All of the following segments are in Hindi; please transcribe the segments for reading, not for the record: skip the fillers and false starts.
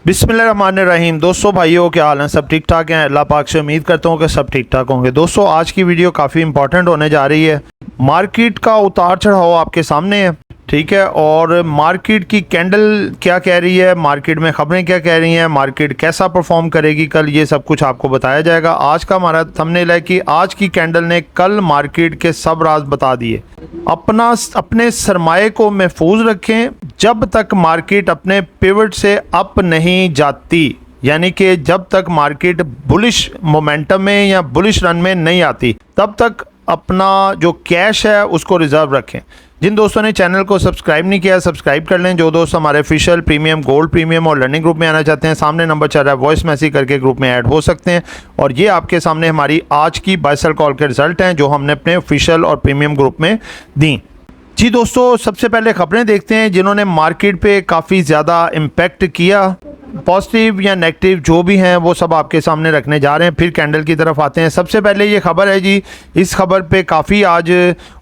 बिस्मिल्लाहिर्रहमानिर्रहीम। दोस्तों भाइयों, क्या हाल हैं? सब ठीक ठाक हैं? अल्लाह पाक से उम्मीद करता हूँ कि सब ठीक ठाक होंगे। दोस्तों, आज की वीडियो काफ़ी इंपॉर्टेंट होने जा रही है। मार्केट का उतार चढ़ाव आपके सामने है, ठीक है, और मार्केट की कैंडल क्या कह रही है, मार्केट में खबरें क्या कह रही हैं, मार्केट कैसा परफॉर्म करेगी कल, ये सब कुछ आपको बताया जाएगा। आज का हमारा थंबनेल है कि आज की कैंडल ने कल मार्केट के सब राज बता दिए। अपने सरमाए को महफूज रखें जब तक मार्केट अपने पिवट से अप नहीं जाती, यानी कि जब तक मार्केट बुलिश मोमेंटम में या बुलिश रन में नहीं आती, तब तक अपना जो कैश है उसको रिजर्व रखें। जिन दोस्तों ने चैनल को सब्सक्राइब नहीं किया, सब्सक्राइब कर लें। जो दोस्त हमारे ऑफिशियल प्रीमियम, गोल्ड प्रीमियम और लर्निंग ग्रुप में आना चाहते हैं, सामने नंबर चल रहा है, वॉइस मैसेज करके ग्रुप में ऐड हो सकते हैं। और ये आपके सामने हमारी आज की बाय सेल कॉल के रिजल्ट हैं जो हमने अपने ऑफिशियल और प्रीमियम ग्रुप में दी। जी दोस्तों, सबसे पहले खबरें देखते हैं जिन्होंने मार्केट पे काफ़ी ज़्यादा इम्पैक्ट किया। पॉजिटिव या नेगेटिव जो भी हैं वो सब आपके सामने रखने जा रहे हैं, फिर कैंडल की तरफ आते हैं। सबसे पहले ये खबर है जी, इस खबर पे काफ़ी आज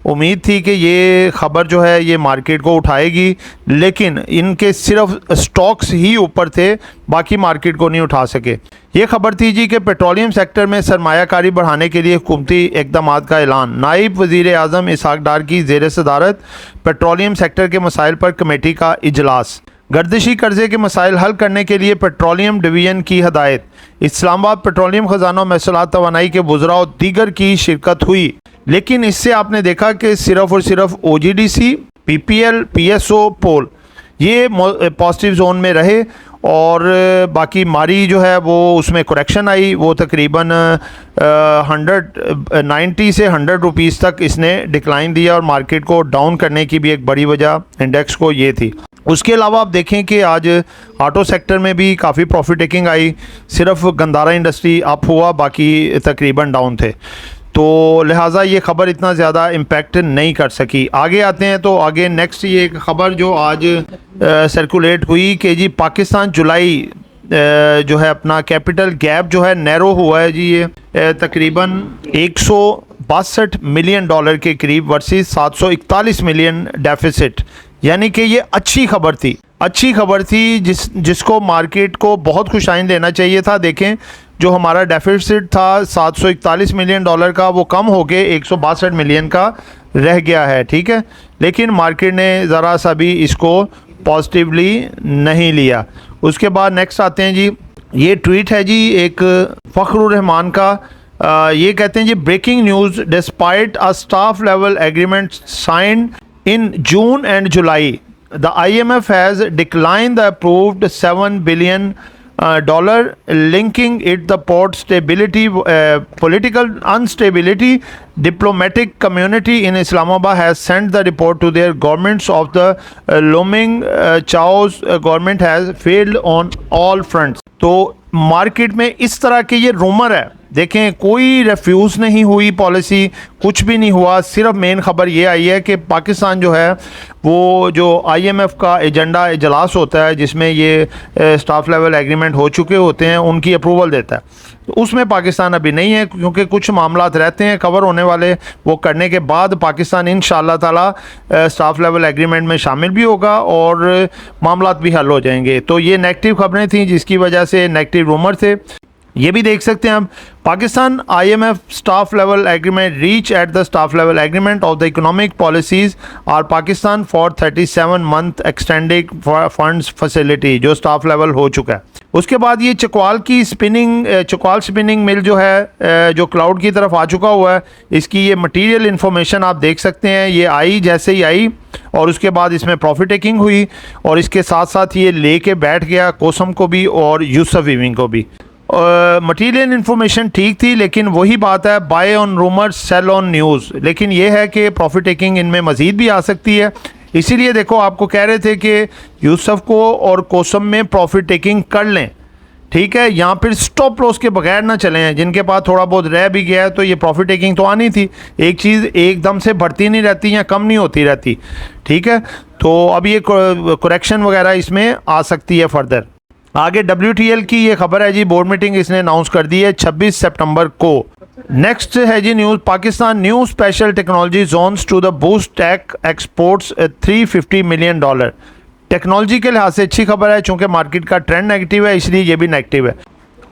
उम्मीद थी कि ये खबर जो है ये मार्केट को उठाएगी, लेकिन इनके सिर्फ स्टॉक्स ही ऊपर थे, बाकी मार्केट को नहीं उठा सके। ये खबर थी जी कि पेट्रोलियम सेक्टर में सरमायाकारी बढ़ाने के लिए हुकूमती इक़दाम का ऐलान। नायब वज़ीर आज़म इसहाक डार की ज़ेर सदारत पेट्रोलियम सेक्टर के मसाइल पर कमेटी का इजलास। गर्दिशी कर्जे के मसाइल हल करने के लिए पेट्रोलियम डिवीज़न की हदायत। इस्लामाबाद पेट्रोलियम ख़जाना महसूलात तवानाई के वज़रा और दीगर की शिरकत हुई। लेकिन इससे आपने देखा कि सिर्फ और सिर्फ OGDC, PPL, PSO, पोल ये पॉजिटिव जोन में रहे, और बाकी मारी जो है वो उसमें करेक्शन आई, वो तकरीबन 190 से 100 रुपीज़ तक इसने डिक्लाइन दिया, और मार्केट को डाउन करने की भी एक बड़ी वजह इंडेक्स को ये थी। उसके अलावा आप देखें कि आज ऑटो सेक्टर में भी काफ़ी प्रॉफिट टेकिंग आई, सिर्फ गंदारा इंडस्ट्री अप हुआ, बाकी तकरीबन डाउन थे, तो लिहाजा ये ख़बर इतना ज़्यादा इम्पैक्ट नहीं कर सकी। आगे आते हैं, तो आगे नेक्स्ट ये एक ख़बर जो आज सर्कुलेट हुई कि जी पाकिस्तान जुलाई जो है अपना कैपिटल गैप जो है नैरो हुआ है जी, ये तकरीबन 162 मिलियन डॉलर के करीब वर्सेस 741 मिलियन डेफिसिट, यानी कि ये अच्छी खबर थी जिसको मार्केट को बहुत खुशाइन लेना चाहिए था। देखें, जो हमारा डेफिसिट था 741 मिलियन डॉलर का, वो कम हो के 162 मिलियन का रह गया है, ठीक है, लेकिन मार्केट ने ज़रा सा भी इसको पॉजिटिवली नहीं लिया। उसके बाद नेक्स्ट आते हैं जी, ये ट्वीट है जी एक फ़खरुर रहमान का। ये कहते हैं जी, breaking news, despite a staff level agreement signed in June and July, the IMF has declined the approved $7 billion linking it the port stability, political instability. Diplomatic community in Islamabad has sent the report to their governments of the looming chaos. Government has failed on all fronts. तो मार्केट में इस तरह के ये रूमर है। देखें, कोई रेफ्यूज़ नहीं हुई पॉलिसी, कुछ भी नहीं हुआ, सिर्फ मेन ख़बर ये आई है कि पाकिस्तान जो है वो जो IMF का एजेंडा इजलास होता है जिसमें ये स्टाफ लेवल एग्रीमेंट हो चुके होते हैं, उनकी अप्रूवल देता है, तो उसमें पाकिस्तान अभी नहीं है, क्योंकि कुछ मामलात रहते हैं कवर होने वाले, वो करने के बाद पाकिस्तान इंशाअल्लाह ताला स्टाफ लेवल एग्रीमेंट में शामिल भी होगा और मामलात भी हल हो जाएंगे। तो ये नेगेटिव खबरें थी जिसकी वजह से नेगेटिव रूमर थे। ये भी देख सकते हैं आप, Pakistan IMF staff level agreement reach at the staff level agreement of the economic policies और Pakistan for 37 month extended funds facility, जो स्टाफ लेवल हो चुका है। उसके बाद ये चकवाल स्पिनिंग मिल जो है जो क्लाउड की तरफ आ चुका हुआ है, इसकी ये मटेरियल इन्फॉर्मेशन आप देख सकते हैं। ये आई, जैसे ही आई और उसके बाद इसमें प्रॉफिट टेकिंग हुई, और इसके साथ साथ ये लेके बैठ गया कोसम को भी और यूसुफ वीविंग को भी। मटीरियल इन्फॉर्मेशन ठीक थी, लेकिन वही बात है, buy on rumours sell on news. लेकिन ये है कि प्रॉफिट टेकिंग इनमें मज़ीद भी आ सकती है, इसीलिए देखो आपको कह रहे थे कि यूसुफ को और कोसम में प्रॉफिट टेकिंग कर लें, ठीक है, यहाँ फिर स्टॉप लॉस के बगैर ना चले हैं। जिनके पास थोड़ा बहुत रह भी गया है तो ये प्रॉफिट टेकिंग तो आनी थी, एक चीज़ एकदम से बढ़ती नहीं रहती या कम नहीं होती रहती, ठीक है, तो अब ये करेक्शन वगैरह इसमें आ सकती है फर्दर। आगे WTL की ये खबर है जी, बोर्ड मीटिंग इसने अनाउंस कर दी है 26 सितंबर को। नेक्स्ट है जी news, Pakistan new special technology zones to the boost tech exports $350 million. Technology के लिहाज से अच्छी खबर है, चूँकि मार्केट का ट्रेंड नेगेटिव है इसलिए ये भी नेगेटिव है।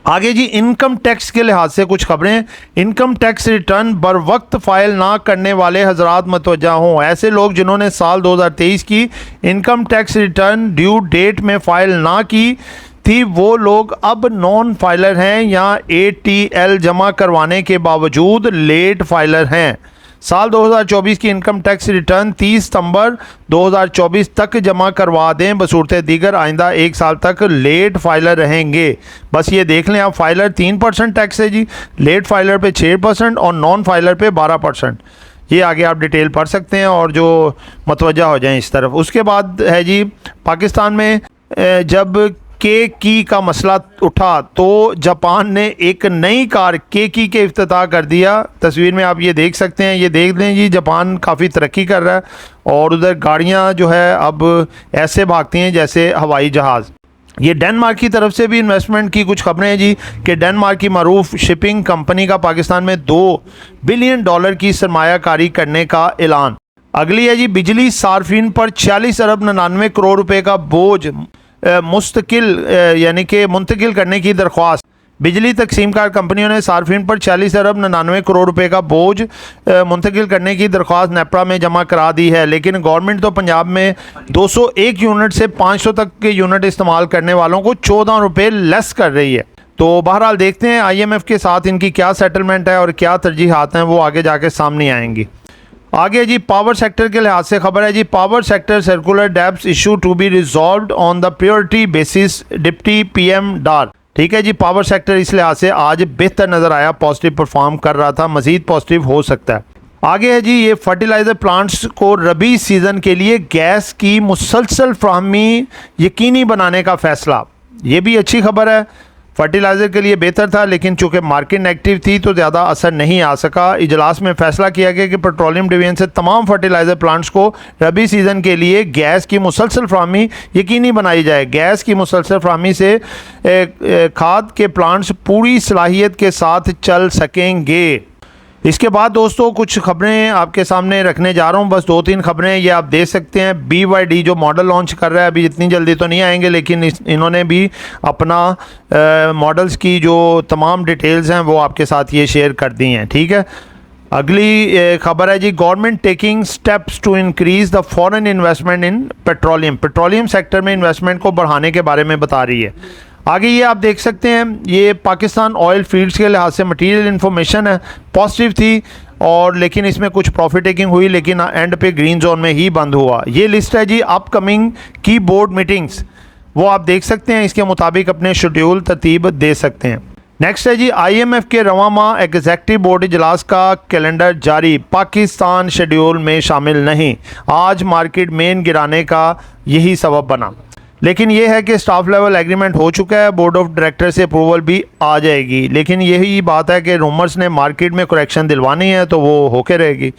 आगे जी इनकम टैक्स के लिहाज से कुछ खबरें। इनकम टैक्स रिटर्न बर वक्त फाइल ना करने वाले हजरात मतवज्जा हों। ऐसे लोग जिन्होंने साल 2023 की income tax return due date में फ़ाइल ना की थी, वो लोग अब नॉन फाइलर हैं या ATL जमा करवाने के बावजूद लेट फाइलर हैं। साल 2024 की इनकम टैक्स रिटर्न 30 सितंबर 2024 तक जमा करवा दें, बसूरत दीगर आइंदा 1 साल तक लेट फाइलर रहेंगे। बस ये देख लें आप, फाइलर 3% टैक्स है जी, लेट फाइलर पे 6% और नॉन फाइलर पे 12%। ये आगे आप डिटेल पढ़ सकते हैं और जो मतवज्जा हो जाएं इस तरफ। उसके बाद है जी पाकिस्तान में जब के का मसला उठा तो जापान ने एक नई कार के इफ्तिताह कर दिया। तस्वीर में आप ये देख सकते हैं, ये देख लें जी, जापान काफ़ी तरक्की कर रहा है और उधर गाड़ियां जो है अब ऐसे भागती हैं जैसे हवाई जहाज़। ये डेनमार्क की तरफ से भी इन्वेस्टमेंट की कुछ खबरें हैं जी कि डेनमार्क की मरूफ शिपिंग कंपनी का पाकिस्तान में $2 बिलियन की सरमायाकारी करने का ऐलान। अगली है जी बिजली सार्फिन पर 40 अरब 99 करोड़ रुपए का बोझ मुंतकिल करने की दरख्वास्त। बिजली तकसीमकार कंपनियों ने सार्फिन पर 40 अरब 99 करोड़ रुपए का बोझ मुंतकिल करने की दरख्वास्त नेपरा में जमा करा दी है, लेकिन गवर्नमेंट तो पंजाब में 201 यूनिट से 500 तक के यूनिट इस्तेमाल करने वालों को 14 रुपये लेस कर रही है। तो बहरहाल देखते हैं IMF के साथ इनकी क्या सेटलमेंट है और क्या तरजीहात हैं, वो आगे जाके सामने आएंगी। आगे जी पावर सेक्टर के लिहाज से खबर है जी, power sector circular debts issue to be resolved on the priority basis, deputy PM Dar. ठीक है जी, पावर सेक्टर इस लिहाज से आज बेहतर नज़र आया, पॉजिटिव परफॉर्म कर रहा था, मज़ीद पॉजिटिव हो सकता है। आगे है जी ये फर्टिलाइज़र प्लांट्स को रबी सीज़न के लिए गैस की मुसलसल फ्राहमी यकीनी बनाने का फ़ैसला, ये भी अच्छी खबर है। फर्टिलाइज़र के लिए बेहतर था, लेकिन चूंकि मार्केट नेगेटिव थी तो ज़्यादा असर नहीं आ सका। इजलास में फैसला किया गया कि पेट्रोलियम डिवीजन से तमाम फर्टिलाइज़र प्लांट्स को रबी सीज़न के लिए गैस की मुसलसल फ्राहमी यकीनी बनाई जाए। गैस की मुसलसल फ्राहमी से खाद के प्लांट्स पूरी सलाहियत के साथ चल सकेंगे। इसके बाद दोस्तों कुछ खबरें आपके सामने रखने जा रहा हूँ, बस 2-3 खबरें ये आप देख सकते हैं। BYD जो मॉडल लॉन्च कर रहा है, अभी इतनी जल्दी तो नहीं आएंगे, लेकिन इन्होंने भी अपना मॉडल्स की जो तमाम डिटेल्स हैं वो आपके साथ ये शेयर कर दी हैं। ठीक है, अगली खबर है जी government taking steps to increase the foreign investment in petroleum sector में इन्वेस्टमेंट को बढ़ाने के बारे में बता रही है। आगे ये आप देख सकते हैं, ये पाकिस्तान ऑयल फील्ड्स के लिहाज से मटीरियल इन्फॉर्मेशन है, पॉजिटिव थी और लेकिन इसमें कुछ प्रॉफिट टेकिंग हुई, लेकिन एंड पे ग्रीन जोन में ही बंद हुआ। ये लिस्ट है जी अपकमिंग की बोर्ड मीटिंग्स, वो आप देख सकते हैं, इसके मुताबिक अपने शेड्यूल तरतीब दे सकते हैं। नेक्स्ट है जी IMF के रवा माह एग्जेक्टिव बोर्ड इजलास का कैलेंडर जारी, पाकिस्तान शेड्यूल में शामिल नहीं। आज मार्केट मेन गिराने का यही सबब बना, लेकिन यह है कि स्टाफ लेवल एग्रीमेंट हो चुका है, बोर्ड ऑफ डायरेक्टर से अप्रूवल भी आ जाएगी, लेकिन यही बात है कि रूमर्स ने मार्केट में करेक्शन दिलवानी है तो वो होके रहेगी।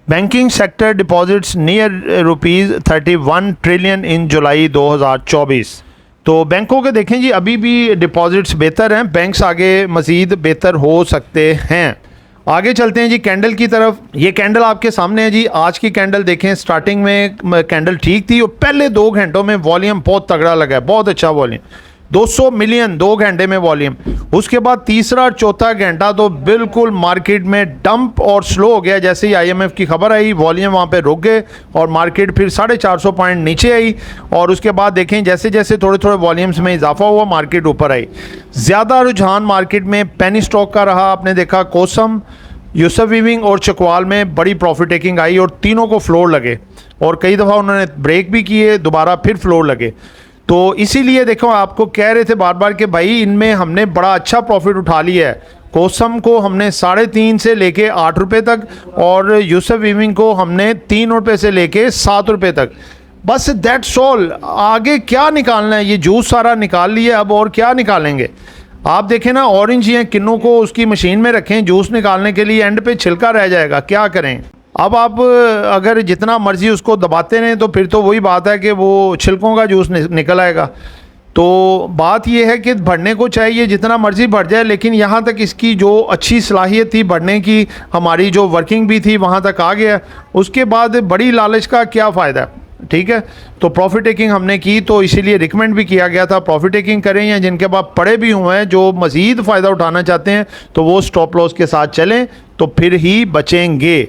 Banking sector deposits near ₹31 trillion in July 2024। तो बैंकों के देखें जी अभी भी डिपॉजिट्स बेहतर हैं, बैंक्स आगे मज़ीद बेहतर हो सकते हैं। आगे चलते हैं जी कैंडल की तरफ। ये कैंडल आपके सामने है जी, आज की कैंडल देखें, स्टार्टिंग में कैंडल ठीक थी और पहले 2 घंटों में वॉल्यूम बहुत तगड़ा लगा है, बहुत अच्छा वॉल्यूम, 200 मिलियन 2 घंटे में वॉल्यूम। उसके बाद तीसरा और चौथा घंटा तो बिल्कुल मार्केट में डंप और स्लो हो गया। जैसे ही IMF की खबर आई वॉल्यूम वहाँ पे रुक गए और मार्केट फिर 450 पॉइंट नीचे आई और उसके बाद देखें जैसे जैसे थोड़े थोड़े वॉल्यूम्स में इजाफा हुआ मार्केट ऊपर आई। ज़्यादा रुझान मार्केट में पेनी स्टॉक का रहा, आपने देखा कोसम, यूसुफ वीविंग और चकवाल में बड़ी प्रॉफिट टेकिंग आई और तीनों को फ्लोर लगे और कई दफ़ा उन्होंने ब्रेक भी किए, दोबारा फिर फ्लोर लगे। तो इसीलिए देखो आपको कह रहे थे बार बार कि भाई इनमें हमने बड़ा अच्छा प्रॉफिट उठा लिया है। कोसम को हमने 3.5 से लेके 8 रुपये तक और यूसुफ वीविंग को हमने 3 रुपये से लेके 7 रुपये तक, बस दैट्स ऑल। आगे क्या निकालना है, ये जूस सारा निकाल लिया, अब और क्या निकालेंगे। आप देखें ना, ऑरेंज या किन्नू को उसकी मशीन में रखें जूस निकालने के लिए, एंड पे छिलका रह जाएगा, क्या करें। अब आप अगर जितना मर्जी उसको दबाते रहें तो फिर तो वही बात है कि वो छिलकों का जूस निकल आएगा। तो बात यह है कि बढ़ने को चाहिए जितना मर्जी बढ़ जाए, लेकिन यहाँ तक इसकी जो अच्छी सलाहियत थी बढ़ने की, हमारी जो वर्किंग भी थी वहाँ तक आ गया, उसके बाद बड़ी लालच का क्या फ़ायदा। ठीक है। तो प्रॉफिट टेकिंग हमने की, तो इसीलिए रिकमेंड भी किया गया था प्रॉफिट टेकिंग करें, या जिनके पास पड़े भी हुए हैं जो मज़ीद फ़ायदा उठाना चाहते हैं तो वो स्टॉप लॉस के साथ चलें तो फिर ही बचेंगे,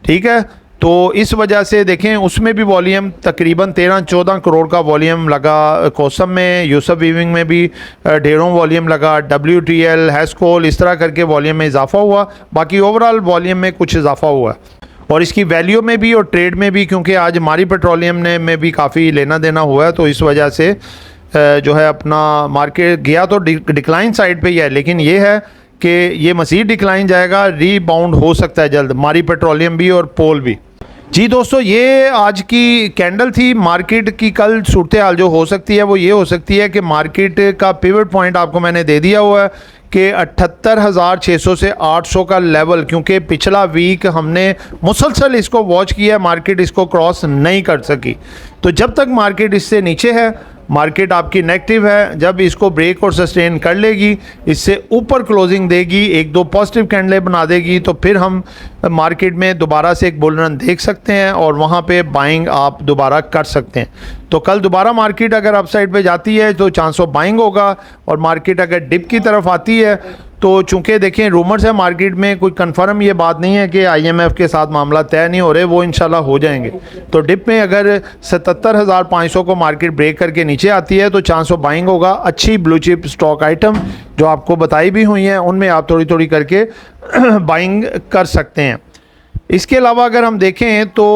ठीक है। तो इस वजह से देखें उसमें भी वॉल्यूम तकरीबन 13-14 करोड़ का वॉल्यूम लगा, कोसम में, यूसुफ वीविंग में भी ढेरों वॉल्यूम लगा, WTL, हैस्कोल, इस तरह करके वॉल्यूम में इजाफा हुआ। बाकी ओवरऑल वॉल्यूम में कुछ इजाफा हुआ और इसकी वैल्यू में भी और ट्रेड में भी, क्योंकि आज हमारी पेट्रोलियम ने में भी काफ़ी लेना देना हुआ है, तो इस वजह से जो है अपना मार्केट गया तो डिक्लाइन साइड पे ही है, लेकिन ये है कि ये मज़ीद डिक्लाइन जाएगा, रीबाउंड हो सकता है जल्द, हमारी पेट्रोलियम भी और पोल भी। जी दोस्तों, ये आज की कैंडल थी। मार्केट की कल सूरत हाल जो हो सकती है वो ये हो सकती है कि मार्केट का पिवट पॉइंट आपको मैंने दे दिया हुआ है कि 78,600 से 800 का लेवल, क्योंकि पिछला वीक हमने मुसलसल इसको वॉच किया, मार्केट इसको क्रॉस नहीं कर सकी। तो जब तक मार्केट इससे नीचे है, मार्केट आपकी नेगेटिव है, जब इसको ब्रेक और सस्टेन कर लेगी, इससे ऊपर क्लोजिंग देगी, 1-2 पॉजिटिव कैंडलें बना देगी, तो फिर हम मार्केट में दोबारा से एक बुल रन देख सकते हैं और वहाँ पे बाइंग आप दोबारा कर सकते हैं। तो कल दोबारा मार्केट अगर अपसाइड पे जाती है तो चांस ऑफ बाइंग होगा, और मार्केट अगर डिप की तरफ आती है तो चूंकि देखें रूमर्स है मार्केट में, कोई कंफर्म ये बात नहीं है कि IMF के साथ मामला तय नहीं हो रहे, वो इंशाल्लाह हो जाएंगे। तो डिप में अगर 77,500 को मार्केट ब्रेक करके नीचे आती है तो चांस ऑफ बाइंग होगा। अच्छी ब्लू चिप स्टॉक आइटम जो आपको बताई भी हुई हैं उनमें आप थोड़ी थोड़ी करके बाइंग कर सकते हैं। इसके अलावा अगर हम देखें तो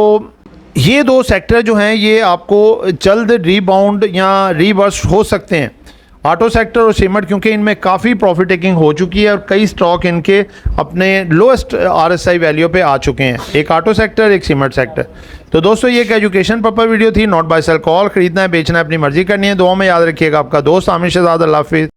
ये 2 सेक्टर जो हैं ये आपको जल्द रीबाउंड या रिवर्स हो सकते हैं, ऑटो सेक्टर और सीमेंट, क्योंकि इनमें काफ़ी प्रॉफिट टेकिंग हो चुकी है और कई स्टॉक इनके अपने लोएस्ट RSI वैल्यू पे आ चुके हैं, एक ऑटो सेक्टर, एक सीमेंट सेक्टर। तो दोस्तों ये एक एजुकेशन पर्पस वीडियो थी, नॉट बाय सेल कॉल, खरीदना है बेचना है अपनी मर्जी करनी है। दुआ में याद रखिएगा, आपका दोस्त आमिर शहजाद। अल्लाह हाफिज़।